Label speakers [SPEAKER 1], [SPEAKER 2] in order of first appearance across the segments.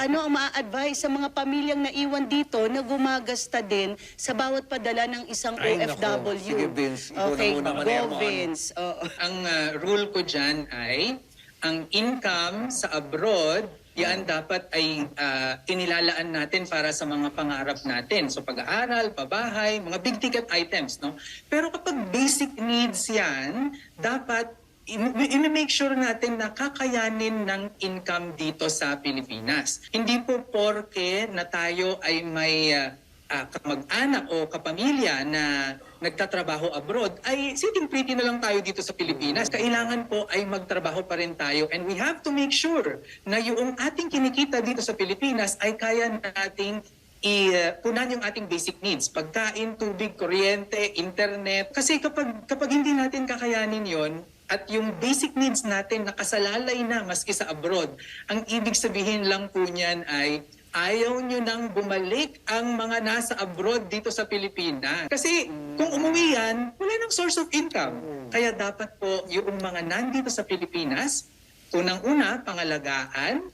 [SPEAKER 1] ano ang maa-advise sa mga pamilyang naiwan dito na gumagasta din sa bawat padala ng isang
[SPEAKER 2] Ay,
[SPEAKER 1] OFW?
[SPEAKER 2] nako. Sige, Vince. Ikaw
[SPEAKER 1] Okay,
[SPEAKER 2] na muna.
[SPEAKER 1] go
[SPEAKER 2] Manero mo, ano?
[SPEAKER 1] Vince. Oo.
[SPEAKER 3] Ang rule ko dyan ay, ang income sa abroad, yan dapat ay inilalaan natin para sa mga pangarap natin. So pag-aaral, pabahay, mga big ticket items, no? Pero kapag basic needs yan, dapat i-make sure natin na kakayanin ng income dito sa Pilipinas. Hindi po porke na tayo ay may kamag-anak o kapamilya na nagtatrabaho abroad, ay sitting pretty na lang tayo dito sa Pilipinas. Kailangan po ay magtrabaho pa rin tayo, and we have to make sure na yung ating kinikita dito sa Pilipinas ay kaya nating punan yung ating basic needs. Pagkain, tubig, kuryente, internet. Kasi kapag hindi natin kakayanin yon at yung basic needs natin nakasalalay na maski sa abroad, ang ibig sabihin lang po niyan ay ayaw nyo nang bumalik ang mga nasa abroad dito sa Pilipinas. Kasi kung umuwi yan, wala nang source of income. Kaya dapat po yung mga nandito sa Pilipinas, unang-una, pangalagaan,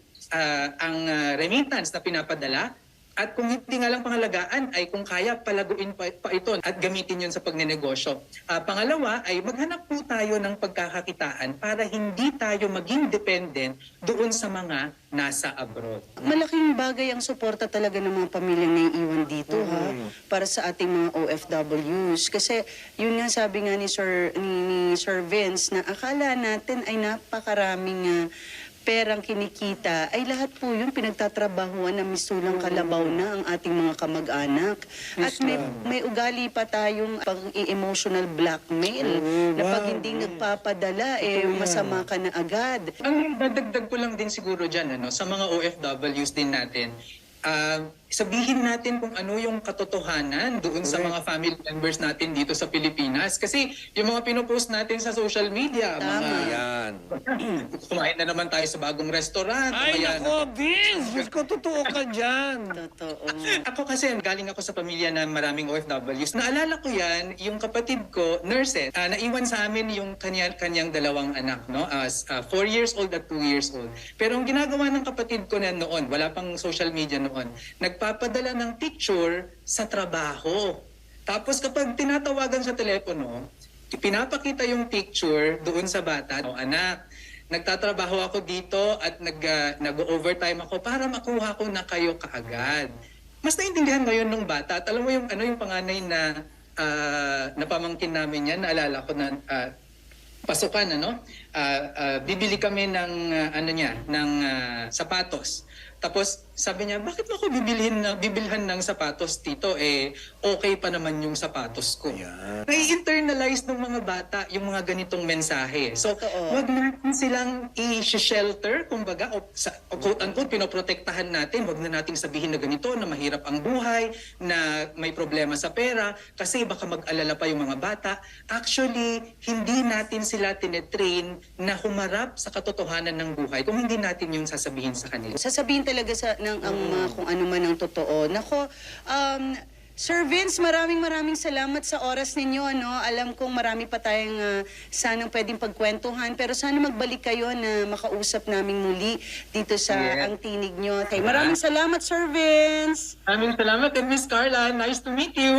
[SPEAKER 3] ang remittance na pinapadala, at kung hindi nga lang pangalagaan, ay kung kaya palaguin pa ito at gamitin yun sa pagnenegosyo. Pangalawa ay maghanap po tayo ng pagkakakitaan para hindi tayo maging dependent doon sa mga nasa abroad.
[SPEAKER 1] Malaking bagay ang suporta talaga ng mga pamilyang naiiwan dito, ha? Para sa ating mga OFWs. Kasi yun nga sabi nga ni Sir Vince na akala natin ay napakaraming perang kinikita, ay lahat po yun pinagtatrabahuan na misulang kalabaw na ang ating mga kamag-anak. At may ugali pa tayong pang-emotional blackmail na pag hindi nagpapadala, masama ka na agad.
[SPEAKER 3] Ang dadagdag ko lang din siguro dyan, sa mga OFWs din natin, sabihin natin kung ano yung katotohanan doon sa mga family members natin dito sa Pilipinas. Kasi yung mga pinopost natin sa social media,
[SPEAKER 2] Yan.
[SPEAKER 3] kumain na naman tayo sa bagong restaurant.
[SPEAKER 2] Ay,
[SPEAKER 3] kaya
[SPEAKER 2] nako, Vince! Diyos ko, totoo ka dyan.
[SPEAKER 1] Totoo.
[SPEAKER 3] Ako kasi, galing ako sa pamilya na maraming OFWs. Naalala ko yan, yung kapatid ko, nurses, naiwan sa amin yung kanyang dalawang anak, no? 4 years old at 2 years old. Pero ang ginagawa ng kapatid ko na noon, wala pang social media noon, nagpapadala ng picture sa trabaho. Tapos kapag tinatawagan sa telepono, pinapakita yung picture doon sa bata. Anak, nagtatrabaho ako dito at nag-overtime ako para makuha ko na kayo kaagad. Mas naintindihan ngayon ng bata. At alam mo yung panganay na napamangkin namin yan, naalala ko na pasukan, bibili kami ng sapatos. Tapos sabi niya, bakit mo ako bibilhan ng sapatos, tito? Okay pa naman yung sapatos ko.
[SPEAKER 2] Yan.
[SPEAKER 3] Nai-internalize ng mga bata yung mga ganitong mensahe. So, wag natin silang i-shelter, kumbaga, o quote-unquote, pinoprotektahan natin. Wag na nating sabihin na ganito, na mahirap ang buhay, na may problema sa pera, kasi baka mag-alala pa yung mga bata. Actually, hindi natin sila tinetrain na humarap sa katotohanan ng buhay kung hindi natin yung sasabihin sa kanila.
[SPEAKER 1] Sasabihin talaga kung ano man ang totoo. Nako, Sir Vince, maraming salamat sa oras ninyo. Alam kong marami pa tayong sanang pwedeng pagkwentuhan, pero sana magbalik kayo na makausap namin muli dito sa Ang Tinig Nyo. Okay, maraming salamat, Sir Vince!
[SPEAKER 3] Maraming salamat, and Miss Carla. Nice to meet you.